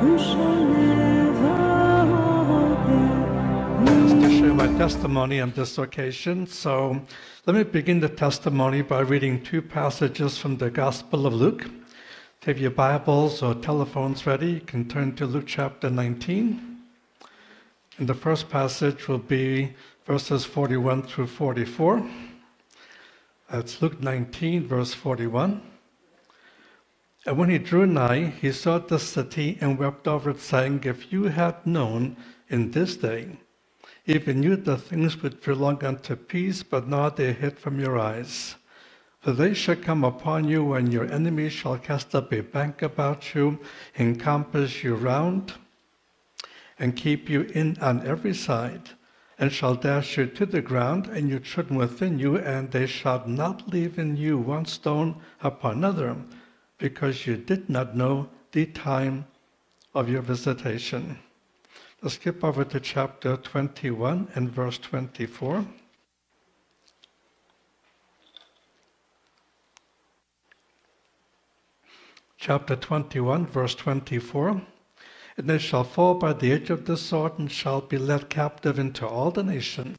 To share my testimony on this occasion. So let me begin the testimony by reading two passages from the Gospel of Luke. If you have your Bibles or telephones ready, you can turn to Luke chapter 19. And the first passage will be verses 41 through 44. That's Luke 19, verse 41. And when he drew nigh, he saw the city and wept over it, saying, If you had known in this day, even you the things which belong unto peace, but now they are hid from your eyes. For they shall come upon you when your enemies shall cast up a bank about you, encompass you round, and keep you in on every side, and shall dash you to the ground, and your children within you, and they shall not leave in you one stone upon another, because you did not know the time of your visitation. Let's skip over to chapter 21 and verse 24. Chapter 21, verse 24. And they shall fall by the edge of the sword, and shall be led captive into all the nations.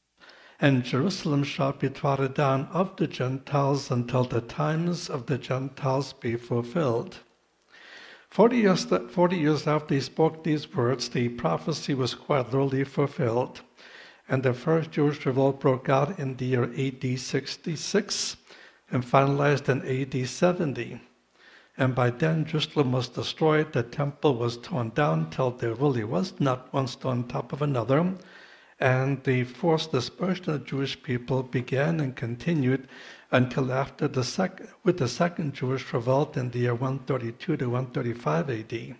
And Jerusalem shall be trodden down of the Gentiles until the times of the Gentiles be fulfilled. 40 years after he spoke these words, the prophecy was quite literally fulfilled. And the first Jewish revolt broke out in the year AD 66 and finalized in AD 70. And by then, Jerusalem was destroyed, the temple was torn down till there really was not one stone on top of another. And the forced dispersion of the Jewish people began and continued until after the second Jewish revolt in the year 132 to 135 AD.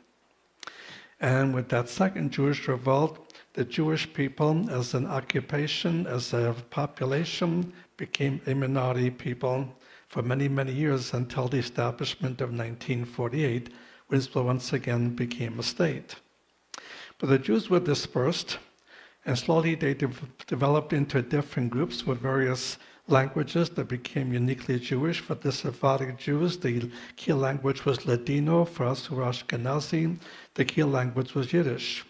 And with that second Jewish revolt, the Jewish people as an occupation, as a population, became a minority people for many, many years until the establishment of 1948, when Israel once again became a state. But the Jews were dispersed, and slowly they developed into different groups with various languages that became uniquely Jewish. For the Sephardic Jews, the key language was Ladino. For us who are Ashkenazi, the key language was Yiddish.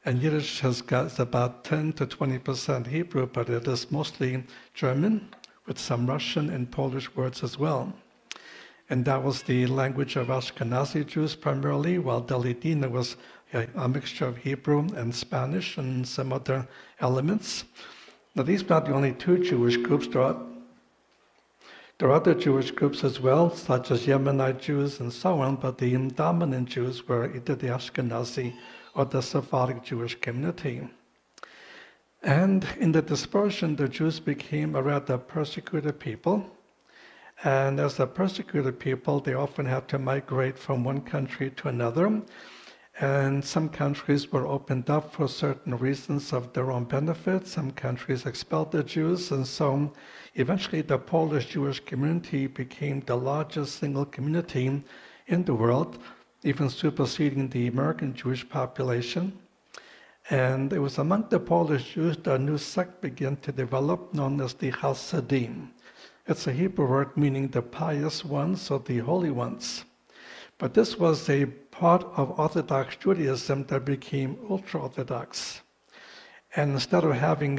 And Yiddish has got about 10 to 20% Hebrew, but it is mostly German, with some Russian and Polish words as well. And that was the language of Ashkenazi Jews primarily, while the Ladino was a mixture of Hebrew and Spanish and some other elements. Now, these are not the only two Jewish groups. There are other Jewish groups as well, such as Yemenite Jews and so on, but the dominant Jews were either the Ashkenazi or the Sephardic Jewish community. And in the dispersion, the Jews became a rather persecuted people. And as a persecuted people, they often had to migrate from one country to another. And some countries were opened up for certain reasons of their own benefit. Some countries expelled the Jews. And so eventually the Polish Jewish community became the largest single community in the world, even superseding the American Jewish population. And it was among the Polish Jews that a new sect began to develop known as the Hasidim. It's a Hebrew word meaning the pious ones or the holy ones. But this was a part of Orthodox Judaism that became ultra-Orthodox. And instead of having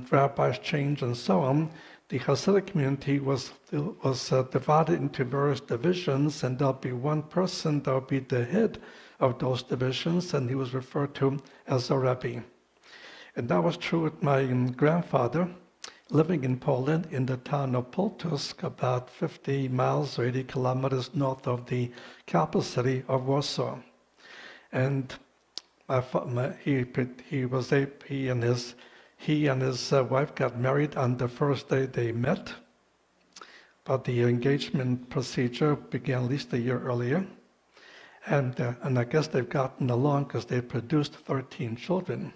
rabbis change and so on, the Hasidic community was divided into various divisions, and there'll be one person that will be the head of those divisions, and he was referred to as a Rebbe. And that was true with my grandfather, living in Poland in the town of Poltusk, about 50 miles or 80 kilometers north of the capital city of Warsaw. And he and his wife got married on the first day they met, but the engagement procedure began at least a year earlier. And I guess they've gotten along because they produced 13 children.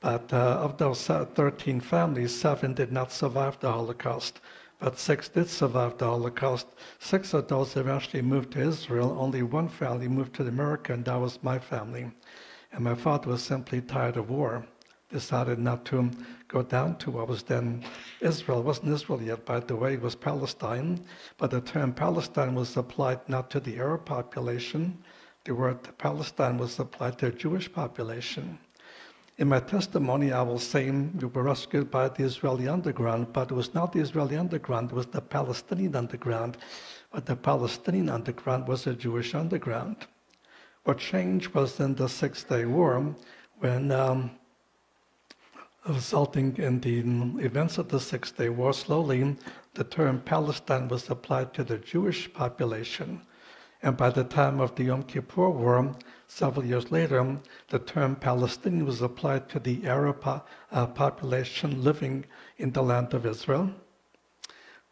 But of those 13 families, 7 did not survive the Holocaust, but 6 did survive the Holocaust. 6 of those eventually moved to Israel. Only one family moved to America, and that was my family. And my father was simply tired of war, decided not to go down to what was then Israel. It wasn't Israel yet, by the way, it was Palestine. But the term Palestine was applied not to the Arab population, the word Palestine was applied to a Jewish population. In my testimony, I will say we were rescued by the Israeli underground, but it was not the Israeli underground, it was the Palestinian underground. But the Palestinian underground was a Jewish underground. What changed was in the Six-Day War, when resulting in the events of the Six-Day War, slowly the term Palestine was applied to the Jewish population. And by the time of the Yom Kippur War, several years later, the term Palestinian was applied to the Arab population living in the land of Israel.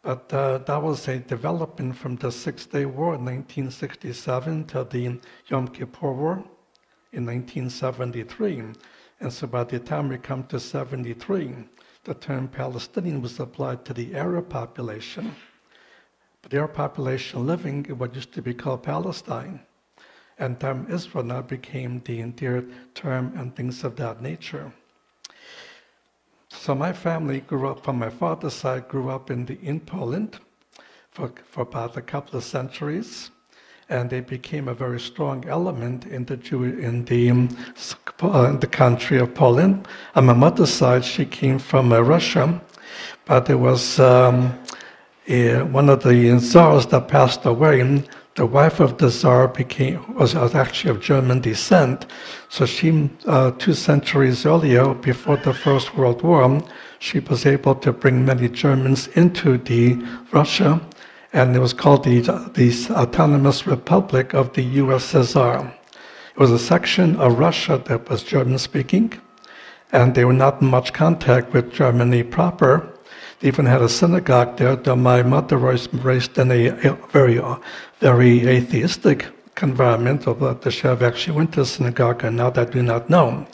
But that was a development from the Six-Day War in 1967 to the Yom Kippur War in 1973. And so by the time we come to 73, the term Palestinian was applied to the Arab population. But the Arab population living in what used to be called Palestine. And the term Israel now became the endeared term and things of that nature. So my family grew up, from my father's side, grew up in Poland for about a couple of centuries. And they became a very strong element in the country of Poland. On my mother's side, she came from Russia, but there was one of the Tsars that passed away. The wife of the Tsar was actually of German descent. So she, 2 centuries earlier, before the First World War, she was able to bring many Germans into Russia. And it was called the Autonomous Republic of the USSR. It was a section of Russia that was German-speaking, and they were not in much contact with Germany proper. They even had a synagogue there, though my mother was raised in a very atheistic environment, although the Shev actually went to synagogue, and now that I do not know.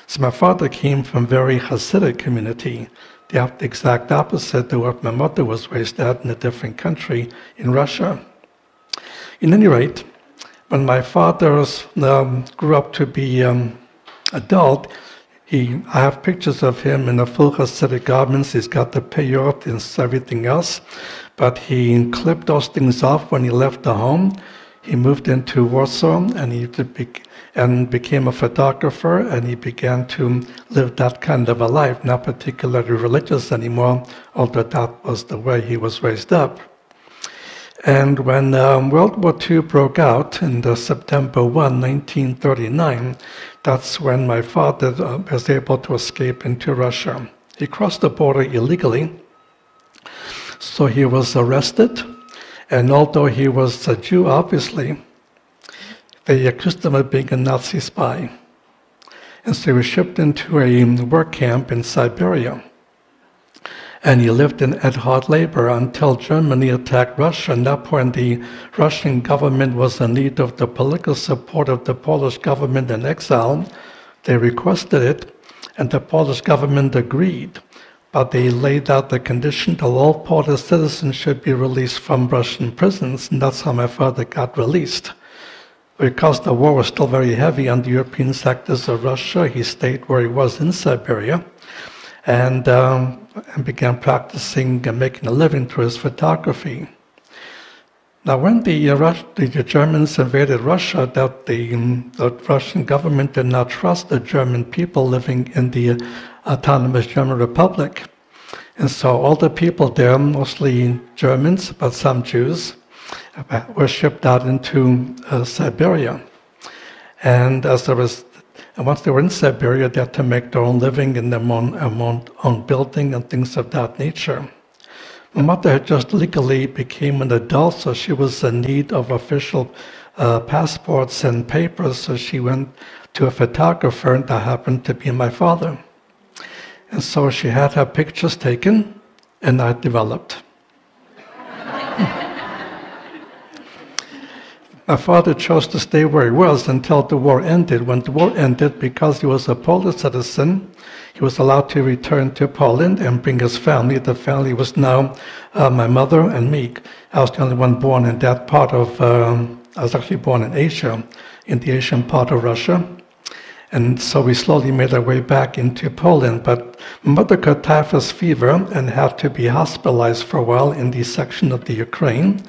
So my father came from a very Hasidic community, the exact opposite to what my mother was raised at in a different country in Russia. In any rate, when my father grew up to be adult, I have pictures of him in the full Hasidic garments. He's got the peyot and everything else, but he clipped those things off when he left the home. He moved into Warsaw, and he became a photographer, and he began to live that kind of a life, not particularly religious anymore, although that was the way he was raised up. And when World War II broke out in September 1, 1939, that's when my father was able to escape into Russia. He crossed the border illegally, so he was arrested. And although he was a Jew, obviously, they accused him of being a Nazi spy. And so he was shipped into a work camp in Siberia. And he lived in hard labor until Germany attacked Russia. And at that point, the Russian government was in need of the political support of the Polish government in exile. They requested it, and the Polish government agreed. But they laid out the condition that all Polish citizens should be released from Russian prisons, and that's how my father got released. Because the war was still very heavy on the European sectors of Russia, he stayed where he was in Siberia, and began practicing and making a living through his photography. Now, when the Germans invaded Russia, the Russian government did not trust the German people living in the Autonomous German Republic. And so all the people there, mostly Germans, but some Jews, were shipped out into Siberia. And once they were in Siberia, they had to make their own living in their own building and things of that nature. My mother had just legally became an adult, so she was in need of official passports and papers, so she went to a photographer that happened to be my father. And so she had her pictures taken, and I developed. My father chose to stay where he was until the war ended. When the war ended, because he was a Polish citizen, he was allowed to return to Poland and bring his family. The family was now my mother and me. I was the only one born in that part of, I was actually born in Asia, in the Asian part of Russia. And so we slowly made our way back into Poland. But my mother got typhus fever and had to be hospitalized for a while in the section of the Ukraine.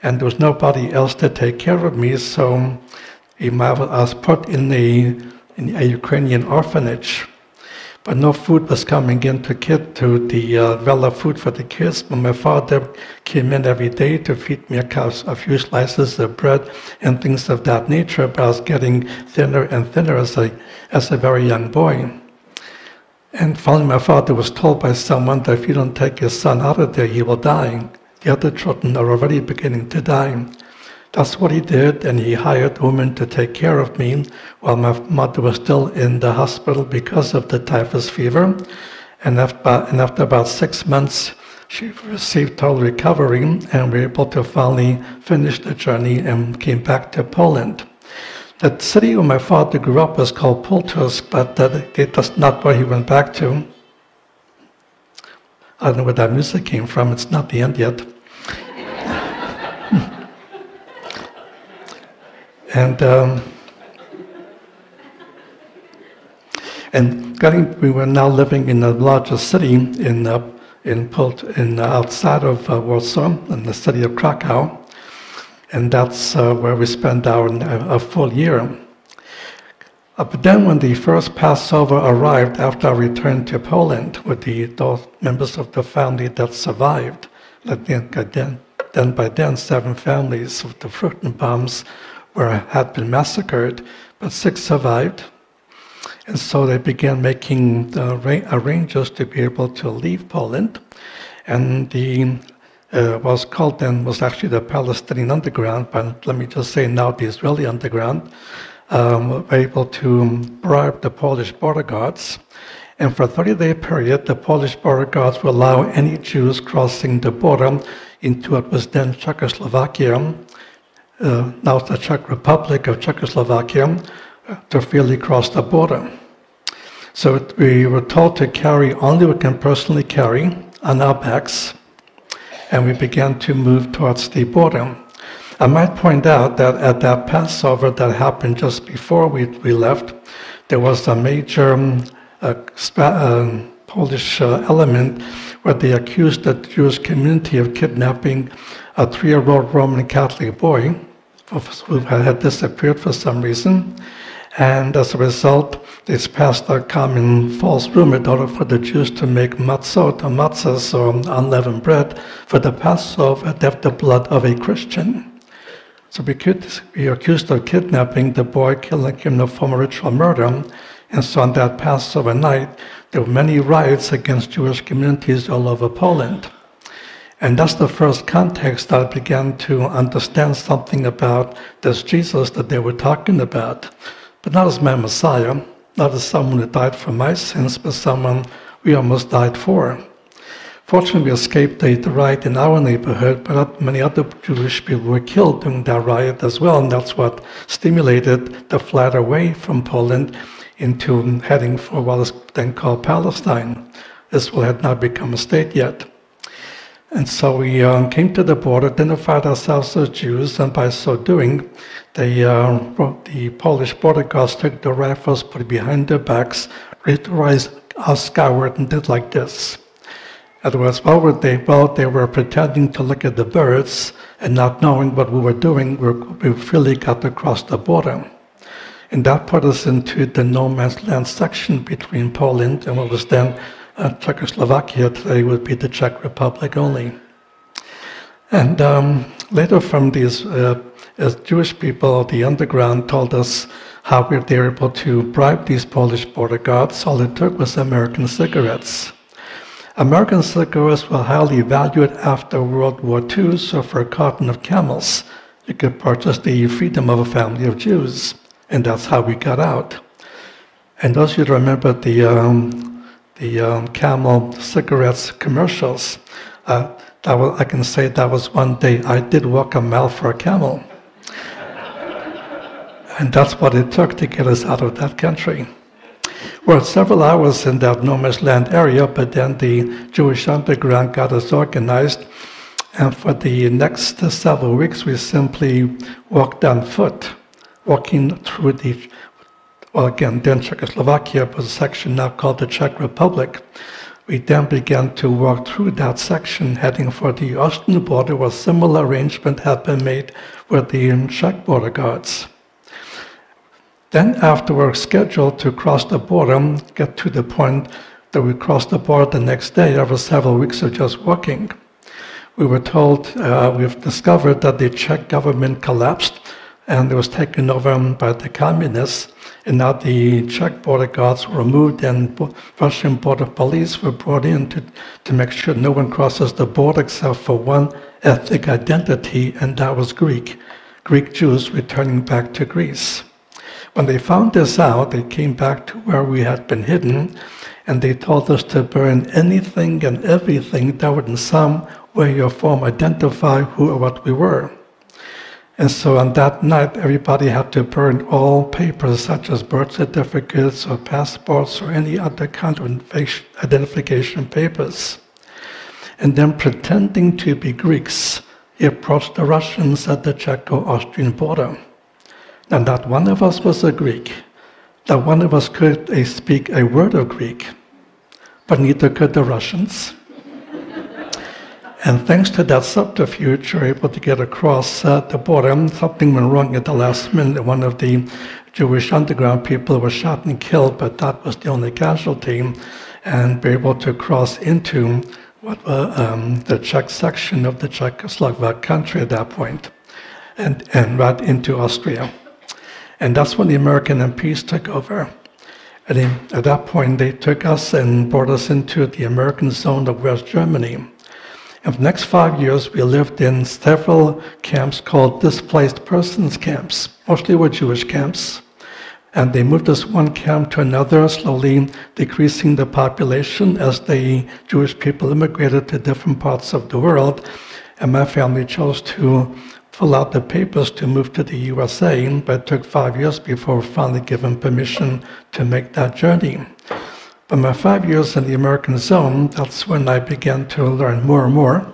And there was nobody else to take care of me, so I was put in a Ukrainian orphanage, but no food was coming in to the well of food for the kids. But my father came in every day to feed me a few slices of bread and things of that nature. But I was getting thinner and thinner as a very young boy. And finally, my father was told by someone that if you don't take his son out of there, he will die. The other children are already beginning to die. That's what he did, and he hired a woman to take care of me while my mother was still in the hospital because of the typhus fever. And after about 6 months, she received total recovery, and we were able to finally finish the journey and came back to Poland. The city where my father grew up was called Pultusk, but that's not where he went back to. I don't know where that music came from. It's not the end yet. We were now living in a larger city outside of Warsaw, in the city of Krakow, and that's where we spent a full year. But then when the first Passover arrived after I returned to Poland with those members of the family that survived, by then 7 families of the Fruchtenbaums had been massacred, but 6 survived. And so they began making arrangements to be able to leave Poland. And was actually the Palestinian underground, but let me just say now the Israeli underground, were able to bribe the Polish border guards. And for a 30-day period, the Polish border guards would allow any Jews crossing the border into what was then Czechoslovakia, now it's the Czech Republic of Czechoslovakia, to freely cross the border. So we were told to carry only what we can personally carry on our backs, and we began to move towards the border. I might point out that at that Passover that happened just before we left, there was a major Polish element where they accused the Jewish community of kidnapping a 3-year-old Roman Catholic boy who had disappeared for some reason. And as a result, they passed a common false rumor in order for the Jews to make matzahs, or unleavened bread, for the Passover, to have the blood of a Christian. So we accused of kidnapping the boy, killing him in a form of ritual murder. And so on that Passover night, there were many riots against Jewish communities all over Poland. And that's the first context that I began to understand something about this Jesus that they were talking about. But not as my Messiah, not as someone who died for my sins, but someone we almost died for. Fortunately, we escaped the riot in our neighborhood, but many other Jewish people were killed during that riot as well, and that's what stimulated the flight away from Poland into heading for what is then called Palestine. Israel had not become a state yet. And so we came to the border, identified ourselves as Jews, and by so doing, the Polish border guards took the rifles, put it behind their backs, raised their eyes skyward, and did like this. In other words, they were pretending to look at the birds, and not knowing what we were doing, we freely got across the border. And that put us into the no man's land section between Poland and what was then Czechoslovakia. Today would be the Czech Republic only. And later from these Jewish people, the underground told us how they were able to bribe these Polish border guards. All it took was American cigarettes. American cigarettes were highly valued after World War II, so for a carton of Camels, you could purchase the freedom of a family of Jews. And that's how we got out. And those of you who remember the Camel cigarettes commercials, I can say that was one day I did walk a mile for a camel. And that's what it took to get us out of that country. We're several hours in that no man's land area, but then the Jewish underground got us organized. And for the next several weeks, we simply walked on foot, walking through then Czechoslovakia was a section now called the Czech Republic. We then began to walk through that section, heading for the Austrian border, where a similar arrangement had been made with the Czech border guards. Then after we were scheduled to cross the border, get to the point that we crossed the border the next day after several weeks of just walking, we were told, we've discovered that the Czech government collapsed and it was taken over by the communists, and now the Czech border guards were removed and Russian border police were brought in to make sure no one crosses the border except for one ethnic identity, and that was Greek Jews returning back to Greece. When they found this out, they came back to where we had been hidden, and they told us to burn anything and everything that would in some way or form identify who or what we were. And so on that night, everybody had to burn all papers such as birth certificates or passports or any other kind of identification papers. And then, pretending to be Greeks, he approached the Russians at the Czech-Austrian border. Now, not one of us was a Greek. Not one of us could speak a word of Greek, but neither could the Russians. And thanks to that subterfuge, we were able to get across the border. Something went wrong at the last minute. One of the Jewish underground people was shot and killed, but that was the only casualty. And we were able to cross into the Czech section of the Czechoslovak country at that point, and right into Austria. And that's when the American MPs took over. And at that point, they took us and brought us into the American zone of West Germany. And for the next 5 years, we lived in several camps called displaced persons camps. Mostly were Jewish camps. And they moved us one camp to another, slowly decreasing the population as the Jewish people immigrated to different parts of the world. And my family chose to fill out the papers to move to the USA, but it took 5 years before we were finally given permission to make that journey. But my 5 years in the American zone, that's when I began to learn more and more.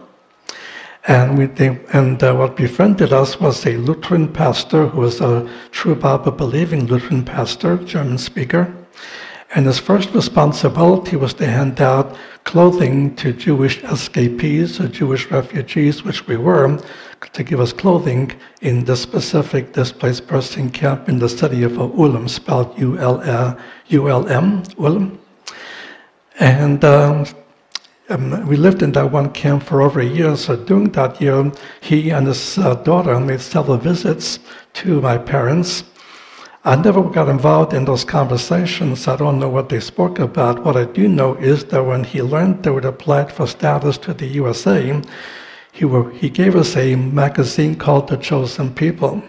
And what befriended us was a Lutheran pastor who was a true Bible-believing Lutheran pastor, German speaker. And his first responsibility was to hand out clothing to Jewish escapees or Jewish refugees, which we were, to give us clothing in the specific displaced person camp in the city of Ulm, spelled U-L-M, Ulm. And we lived in that one camp for over a year. So during that year, he and his daughter made several visits to my parents. I never got involved in those conversations. I don't know what they spoke about. What I do know is that when he learned they would apply for status to the USA, he gave us a magazine called The Chosen People.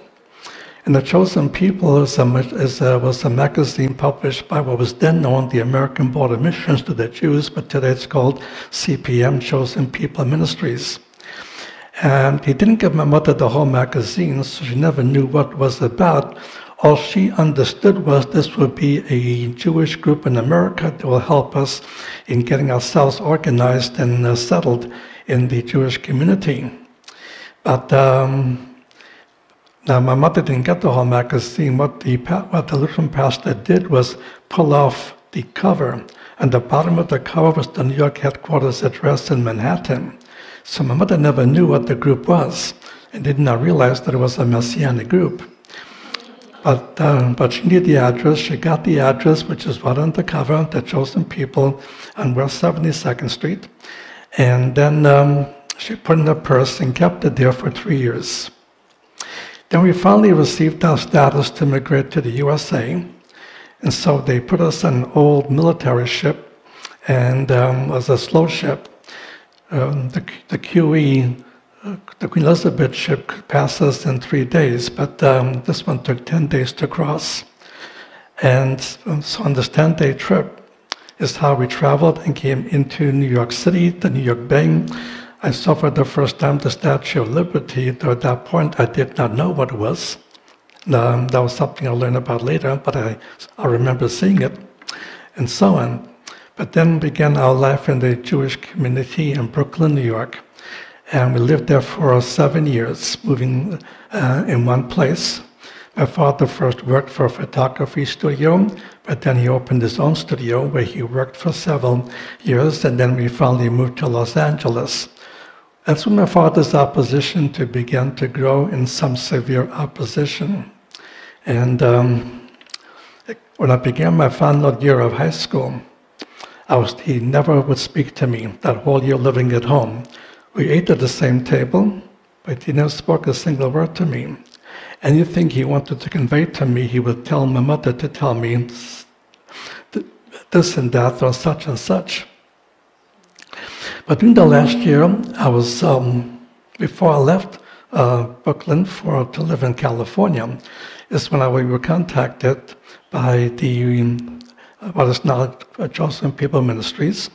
And The Chosen People was a magazine published by what was then known the American Board of Missions to the Jews, but today it's called CPM, Chosen People Ministries. And he didn't give my mother the whole magazine, so she never knew what it was about. All she understood was this would be a Jewish group in America that will help us in getting ourselves organized and settled in the Jewish community. But now, my mother didn't get the whole magazine. What the Lutheran pastor did was pull off the cover, and the bottom of the cover was the New York headquarters address in Manhattan. So my mother never knew what the group was, and did not realize that it was a Messianic group. But she knew the address. She got the address, which is right on the cover, The Chosen People on West 72nd Street. And then she put it in her purse and kept it there for 3 years. Then we finally received our status to migrate to the USA. And so they put us on an old military ship, and it was a slow ship. The QE, the Queen Elizabeth ship, could pass us in 3 days, but this one took 10 days to cross. And so on this 10-day trip is how we traveled and came into New York City, the New York Bay. I saw for the first time the Statue of Liberty, though at that point I did not know what it was. That was something I'll learn about later, but I remember seeing it, and so on. But then began our life in the Jewish community in Brooklyn, New York. And we lived there for 7 years, moving in one place. My father first worked for a photography studio, but then he opened his own studio where he worked for several years, and then we finally moved to Los Angeles. That's when my father's opposition began to grow in some severe opposition. And When I began my final year of high school, he never would speak to me that whole year living at home. We ate at the same table, but he never spoke a single word to me. Anything he wanted to convey to me, he would tell my mother to tell me this and that or such and such. But during the last year, I was, before I left Brooklyn to live in California, is when we were contacted by what is now Chosen People Ministries,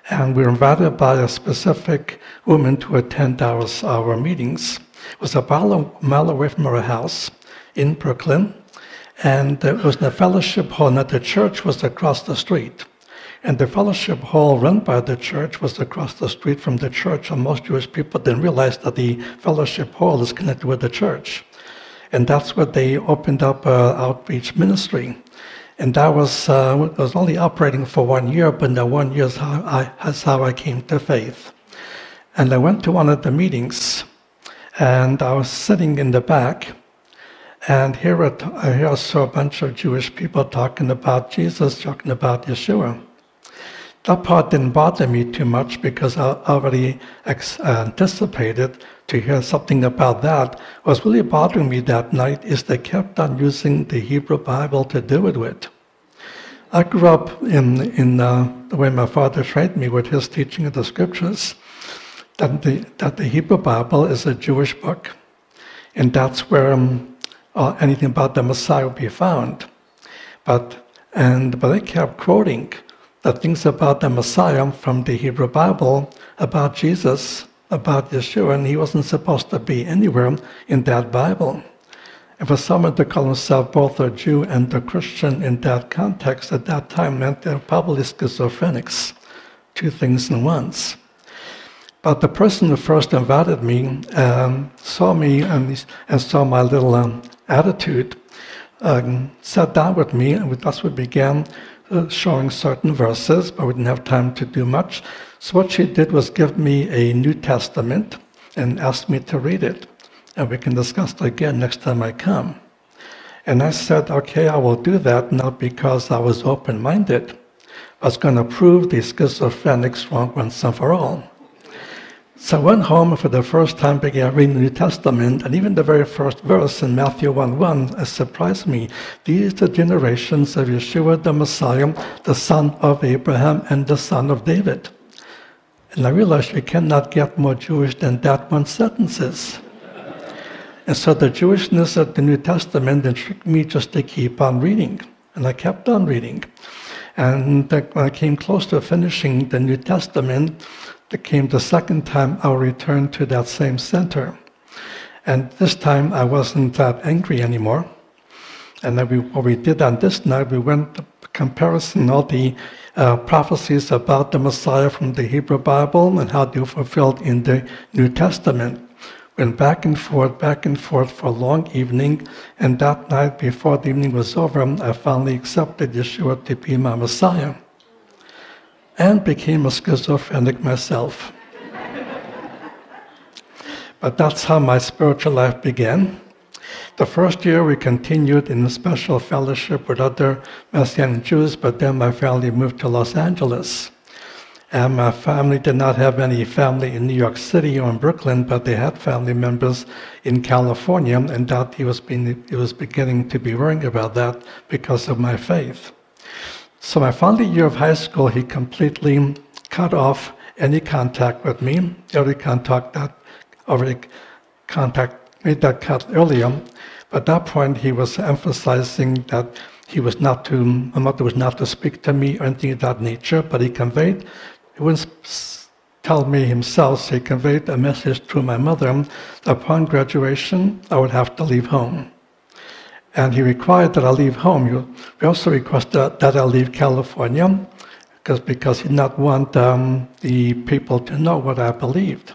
and we were invited by a specific woman to attend our meetings. It was a mile away from our house in Brooklyn, and it was in a fellowship hall, and the church was across the street. And the fellowship hall run by the church was across the street from the church, and most Jewish people didn't realize that the fellowship hall is connected with the church. And that's where they opened up outreach ministry. And that was only operating for 1 year, but in that 1 year is how I came to faith. And I went to one of the meetings, and I was sitting in the back, and here I saw a bunch of Jewish people talking about Jesus, talking about Yeshua. That part didn't bother me too much because I already anticipated to hear something about that. What was really bothering me that night is they kept on using the Hebrew Bible to do it with. I grew up in the way my father trained me with his teaching of the scriptures, that the Hebrew Bible is a Jewish book, and that's where anything about the Messiah will be found. But they kept quoting the things about the Messiah from the Hebrew Bible, about Jesus, about Yeshua, and he wasn't supposed to be anywhere in that Bible. And for someone to call himself both a Jew and a Christian in that context at that time meant they're probably schizophrenics, two things in once. But the person who first invited me saw me and saw my little attitude, sat down with me, and thus we began showing certain verses, but we didn't have time to do much. So what she did was give me a New Testament and asked me to read it. And we can discuss it again next time I come. And I said, okay, I will do that, not because I was open-minded. I was going to prove the schizophrenics wrong once and for all. So I went home for the first time, began reading the New Testament, and even the very first verse in Matthew 1:1 surprised me. These are the generations of Yeshua the Messiah, the son of Abraham and the son of David. And I realized you cannot get more Jewish than that one sentence is. And so the Jewishness of the New Testament intrigued me just to keep on reading. And I kept on reading. And when I came close to finishing the New Testament, it came the second time I returned to that same center. And this time I wasn't that angry anymore. And then what we did on this night, we went comparison all the prophecies about the Messiah from the Hebrew Bible and how they were fulfilled in the New Testament. Went back and forth for a long evening, and that night before the evening was over, I finally accepted Yeshua to be my Messiah and became a schizophrenic myself. But that's how my spiritual life began. The first year we continued in a special fellowship with other Messianic Jews, but then my family moved to Los Angeles. And my family did not have any family in New York City or in Brooklyn, but they had family members in California, and that he was beginning to be worrying about that because of my faith. So my final year of high school, he completely cut off any contact with me. Made that cut earlier, but at that point he was emphasizing that my mother was not to speak to me or anything of that nature, but he wouldn't tell me himself, so he conveyed a message to my mother. Upon graduation, I would have to leave home. And he required that I leave home. He also requested that I leave California because he did not want the people to know what I believed.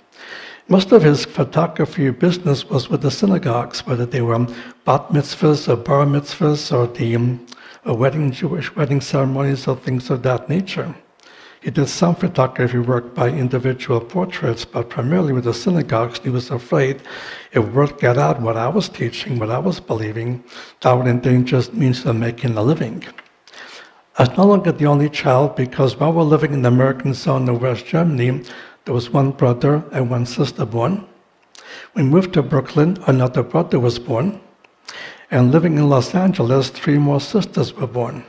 Most of his photography business was with the synagogues, whether they were bat mitzvahs or bar mitzvahs or the Jewish wedding ceremonies or things of that nature. He did some photography work by individual portraits, but primarily with the synagogues. He was afraid if word got out what I was teaching, what I was believing, that would endanger means of making a living. I was no longer the only child because while we were living in the American zone of West Germany, there was one brother and one sister born. We moved to Brooklyn, another brother was born. And living in Los Angeles, 3 more sisters were born.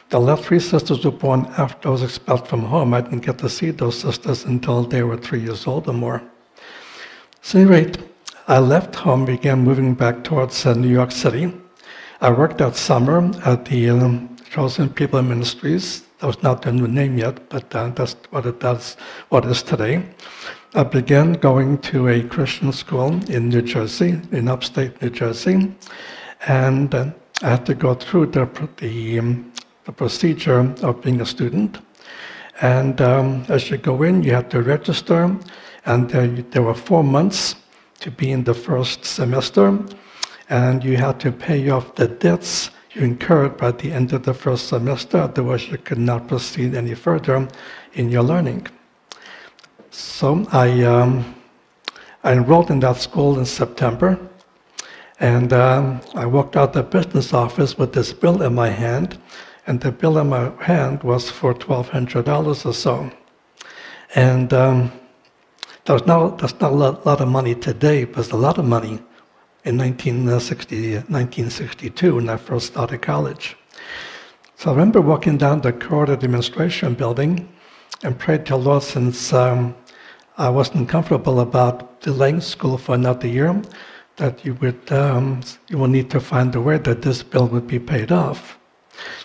The last 3 sisters were born after I was expelled from home. I didn't get to see those sisters until they were 3 years old or more. So anyway, I left home, began moving back towards New York City. I worked that summer at the Chosen People Ministries. That was not their new name yet, but that's what it is today. I began going to a Christian school in New Jersey, in upstate New Jersey, and I had to go through the procedure of being a student. And as you go in, you have to register, and there were 4 months to be in the first semester, and you had to pay off the debts you incurred by the end of the first semester, otherwise you could not proceed any further in your learning. So I enrolled in that school in September, and I walked out the business office with this bill in my hand, and the bill in my hand was for $1,200 or so. And that's not a lot of money today, but it's a lot of money in 1962 when I first started college. So I remember walking down the corridor of the administration building and prayed to the Lord, since I wasn't comfortable about delaying school for another year, that you will need to find a way that this bill would be paid off.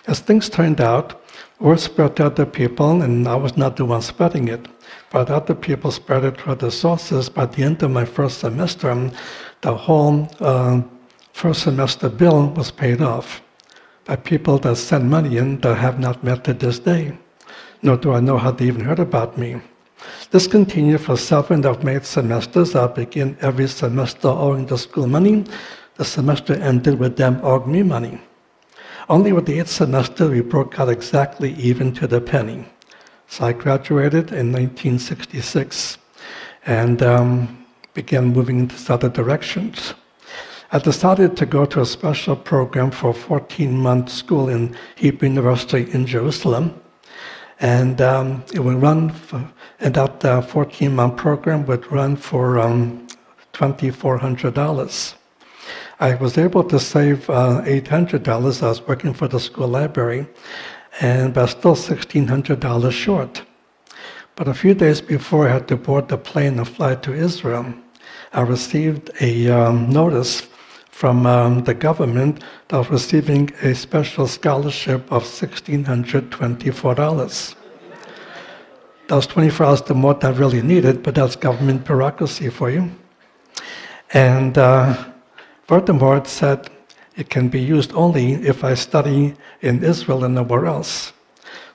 As things turned out, word spread to other people, and I was not the one spreading it, but other people spread it to other sources. By the end of my first semester, the whole first semester bill was paid off by people that sent money in that I have not met to this day, nor do I know how they even heard about me. This continued for 7 of my 8 semesters. I began every semester owing the school money. The semester ended with them owing me money. Only with the 8th semester, we broke out exactly even to the penny. So I graduated in 1966 and began moving into other directions. I decided to go to a special program for a 14-month school in Hebrew University in Jerusalem. And it would run and that 14-month program would run for $2,400. I was able to save $800. I was working for the school library, but still $1,600 short. But a few days before I had to board the plane and fly to Israel, I received a notice from the government that I was receiving a special scholarship of $1,624. That was $24 the more than I really needed, but that's government bureaucracy for you. And furthermore, it said it can be used only if I study in Israel and nowhere else.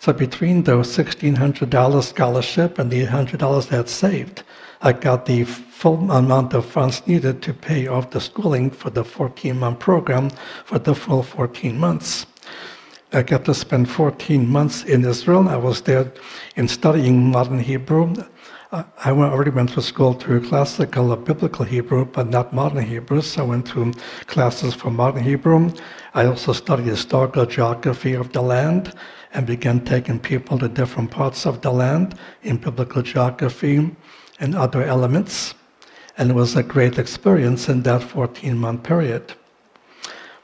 So between the $1,600 scholarship and the $800 I had saved, I got the full amount of funds needed to pay off the schooling for the 14-month program for the full 14 months. I got to spend 14 months in Israel. I was there in studying modern Hebrew. I already went to school through classical or biblical Hebrew, but not modern Hebrew, so I went to classes for modern Hebrew. I also studied historical geography of the land and began taking people to different parts of the land in biblical geography and other elements. And it was a great experience in that 14-month period.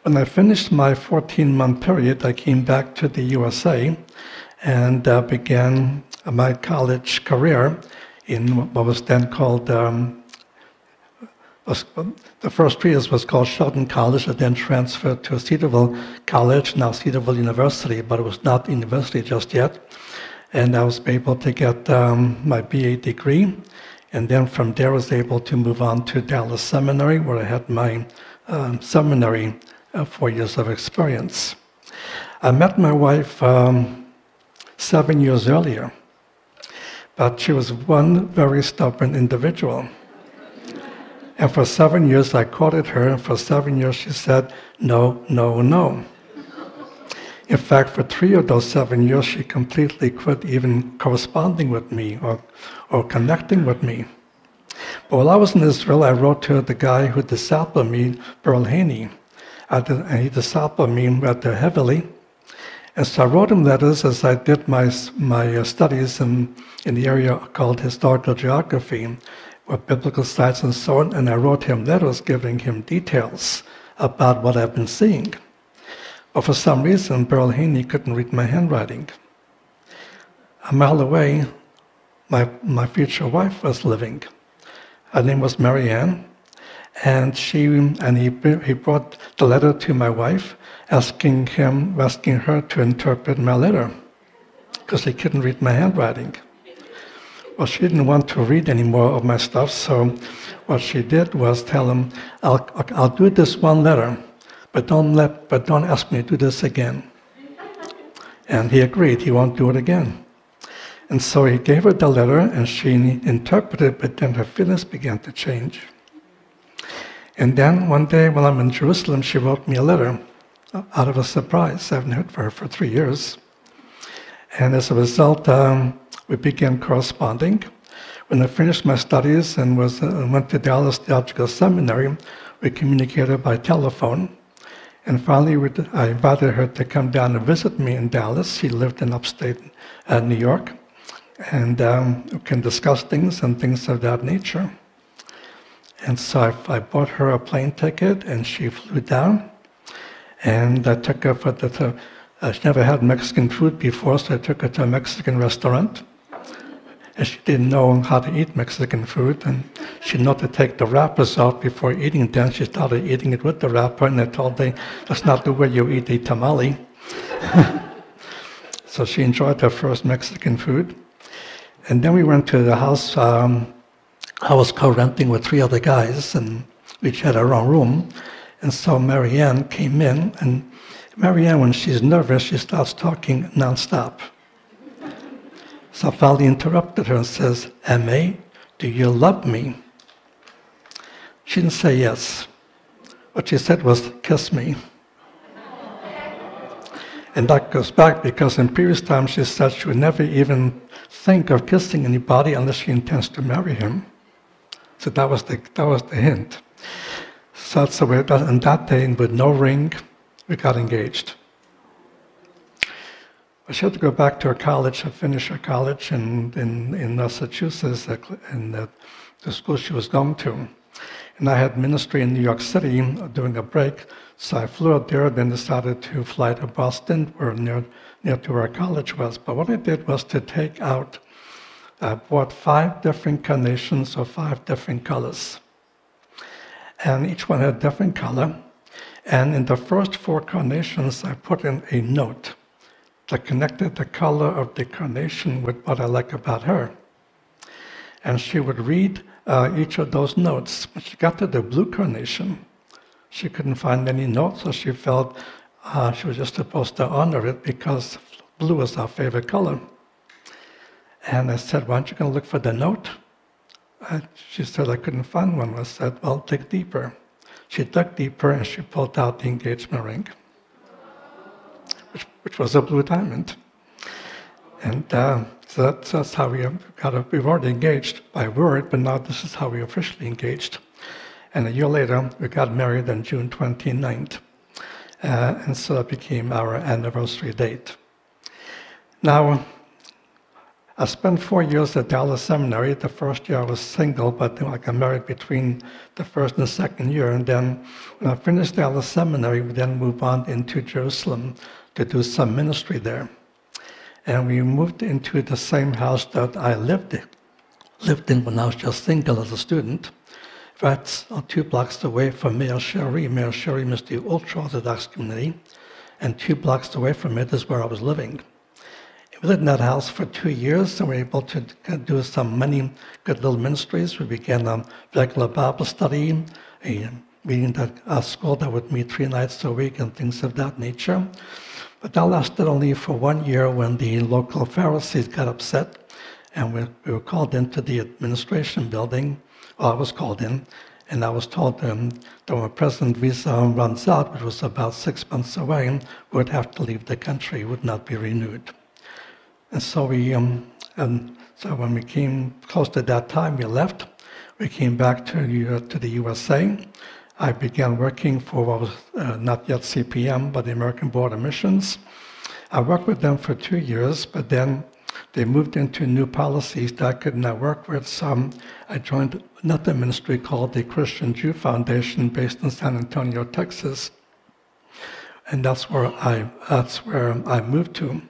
When I finished my 14-month period, I came back to the USA and began my college career in what was then called, the first 3 years was called Sheldon College, and then transferred to Cedarville College, now Cedarville University, but it was not university just yet. And I was able to get my BA degree, and then from there I was able to move on to Dallas Seminary, where I had my seminary 4 years of experience. I met my wife 7 years earlier, but she was one very stubborn individual. And for 7 years I courted her, and for 7 years she said, no, no, no. In fact, for 3 of those 7 years, she completely quit even corresponding with me or connecting with me. But while I was in Israel, I wrote to the guy who discipled me, Beryl Haney. And he discipled me rather heavily. And so I wrote him letters as I did my studies in the area called historical geography, with biblical sites and so on, and I wrote him letters giving him details about what I've been seeing. But for some reason, Beryl Haney couldn't read my handwriting. A mile away, my future wife was living. Her name was Marianne, and he brought the letter to my wife, asking her to interpret my letter, because he couldn't read my handwriting. Well, she didn't want to read any more of my stuff, so what she did was tell him, "I'll do this one letter, but don't ask me to do this again." And he agreed; he won't do it again. And so he gave her the letter, and she interpreted, but then her feelings began to change. And then one day when I'm in Jerusalem, she wrote me a letter out of a surprise. I haven't heard from her for 3 years. And as a result, we began corresponding. When I finished my studies and went to Dallas Theological Seminary, we communicated by telephone. And finally, I invited her to come down and visit me in Dallas. She lived in upstate New York. And we can discuss things and things of that nature. And so I bought her a plane ticket, and she flew down. And I took her she never had Mexican food before, so I took her to a Mexican restaurant. And she didn't know how to eat Mexican food, and she knew to take the wrappers off before eating. Then she started eating it with the wrapper, and I told her, "That's not the way you eat a tamale." So she enjoyed her first Mexican food. And then we went to the house. I was co-renting with 3 other guys, and we each had our own room. And so Marianne came in, and Marianne, when she's nervous, she starts talking nonstop. So I finally interrupted her and says, "M.A., do you love me?" She didn't say yes. What she said was, "Kiss me." And that goes back because in previous times she said she would never even think of kissing anybody unless she intends to marry him. So that was the hint. So that's the way it does. And that day, with no ring, we got engaged. But she had to go back to her college to finish her college in Massachusetts, in the school she was going to. And I had ministry in New York City during a break, so I flew out there, then decided to fly to Boston, where near to where college was. But what I did was to take out, I bought 5 different carnations of 5 different colors. And each one had a different color. And in the first 4 carnations, I put in a note that connected the color of the carnation with what I like about her. And she would read each of those notes. When she got to the blue carnation, she couldn't find any notes, so she felt she was just supposed to honor it because blue is our favorite color. And I said, "Why aren't you going to look for the note?" She said, "I couldn't find one." I said, "Well, dig deeper." She dug deeper, and she pulled out the engagement ring, which was a blue diamond. And so that's how we've already engaged by word, but now this is how we officially engaged. And a year later, we got married on June 29th. And so that became our anniversary date. Now, I spent 4 years at Dallas Seminary. The first year I was single, but I got married between the first and second year. And then when I finished Dallas Seminary, we then moved on into Jerusalem to do some ministry there. And we moved into the same house that I lived in when I was just single as a student. Right 2 blocks away from Mayor Sherry. Mayor Sherry is the ultra-Orthodox community. And 2 blocks away from it is where I was living. We lived in that house for 2 years, and we were able to do many good little ministries. We began a regular Bible study, a meeting at a school that would meet 3 nights a week, and things of that nature. But that lasted only for 1 year when the local Pharisees got upset, and we were called into the administration building. Well, I was called in, And I was told that when my present visa runs out, which was about 6 months away, we would have to leave the country, it would not be renewed. And so so when we came close to that time, we left. We came back to the USA. I began working for what was not yet CPM, but the American Board of Missions. I worked with them for 2 years, but then they moved into new policies that I could not work with. So I joined another ministry called the Christian Jew Foundation, based in San Antonio, Texas, and that's where I moved to.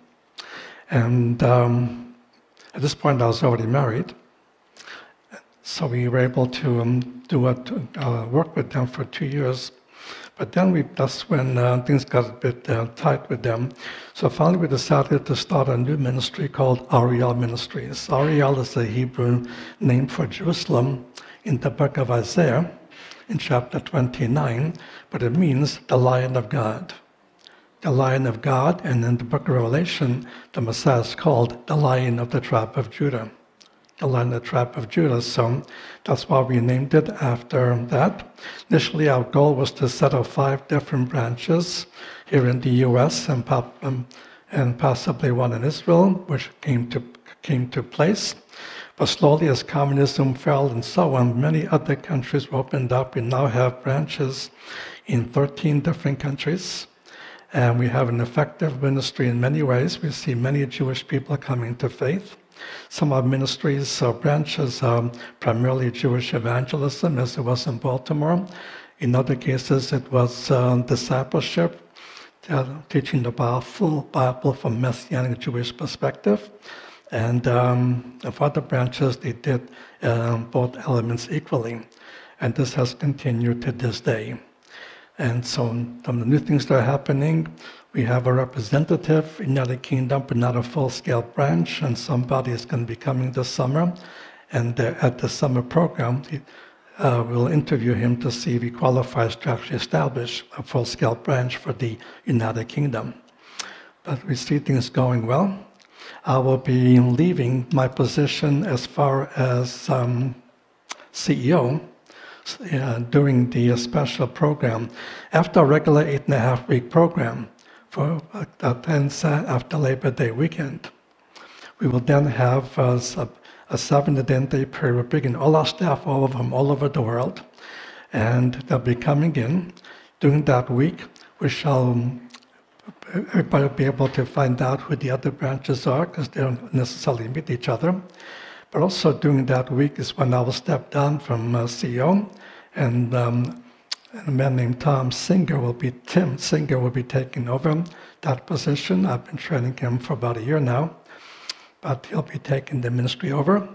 And at this point, I was already married, so we were able to work with them for 2 years. But then that's when things got a bit tight with them. So finally we decided to start a new ministry called Ariel Ministries. Ariel is a Hebrew name for Jerusalem in the book of Isaiah in chapter 29, but it means the Lion of God. The Lion of God, and in the book of Revelation, the Messiah is called the Lion of the tribe of Judah. The Lion of the tribe of Judah, so that's why we named it after that. Initially, our goal was to set up 5 different branches here in the U.S. and possibly one in Israel, which came to place. But slowly, as communism fell and so on, many other countries were opened up. We now have branches in 13 different countries. And we have an effective ministry in many ways. We see many Jewish people coming to faith. Some of our ministries or branches are primarily Jewish evangelism, as it was in Baltimore. In other cases, it was discipleship, teaching the full Bible from Messianic Jewish perspective. And for other branches, they did both elements equally. And this has continued to this day. And so some of the new things that are happening, we have a representative in the United Kingdom, but not a full-scale branch, and somebody is going to be coming this summer. And at the summer program, we'll interview him to see if he qualifies to actually establish a full-scale branch for the United Kingdom. But we see things going well. I will be leaving my position as far as CEO during the special program. After a regular 8.5-week program, for that ends after Labor Day weekend, we will then have a 7 to 10 day period. We're bringing all our staff from all over the world, and they'll be coming in. During that week, everybody will be able to find out who the other branches are, because they don't necessarily meet each other. But also during that week is when I will step down from CEO, and a man named Tim Singer will be taking over that position. I've been training him for about a year now, but he'll be taking the ministry over.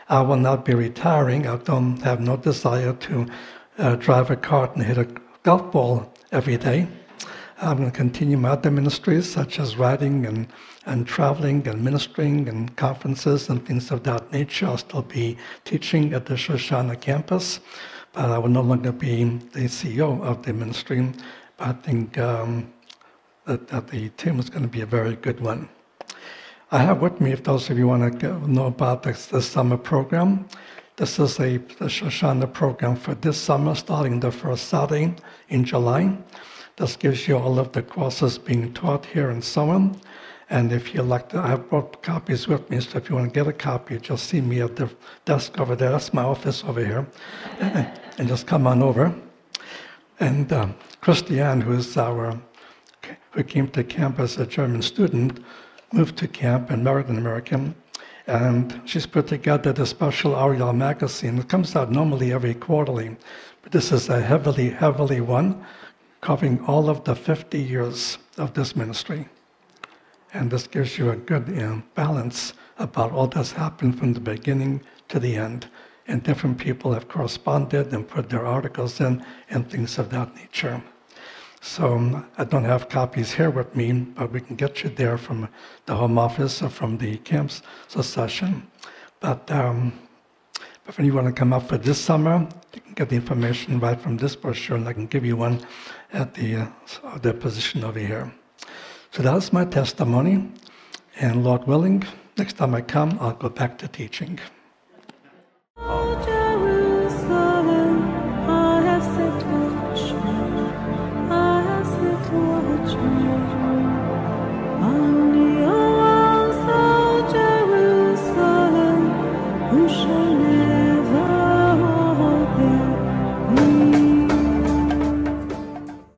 I will not be retiring. I don't have no desire to drive a cart and hit a golf ball every day. I'm going to continue my other ministries, such as writing and traveling and ministering and conferences and things of that nature. I'll still be teaching at the Shoshana campus, but I will no longer be the CEO of the ministry. But I think that the team is going to be a very good one. I have with me, if those of you want to know about the summer program, this is the Shoshana program for this summer, starting the first Saturday in July. This gives you all of the courses being taught here and so on. And if you like to, I have brought copies with me, so if you want to get a copy, just see me at the desk over there. That's my office over here. And just come on over. And Christiane, who came to camp as a German student, moved to camp and married an American. And she's put together the special Ariel magazine. It comes out normally every quarterly, but this is a heavily one, covering all of the 50 years of this ministry. And this gives you a good balance about all that's happened from the beginning to the end. And different people have corresponded and put their articles in and things of that nature. So I don't have copies here with me, but we can get you there from the home office or from the camps session. But if you want to come up for this summer, you can get the information right from this brochure, and I can give you one at the position over here. So that's my testimony, and Lord willing, next time I come, I'll go back to teaching.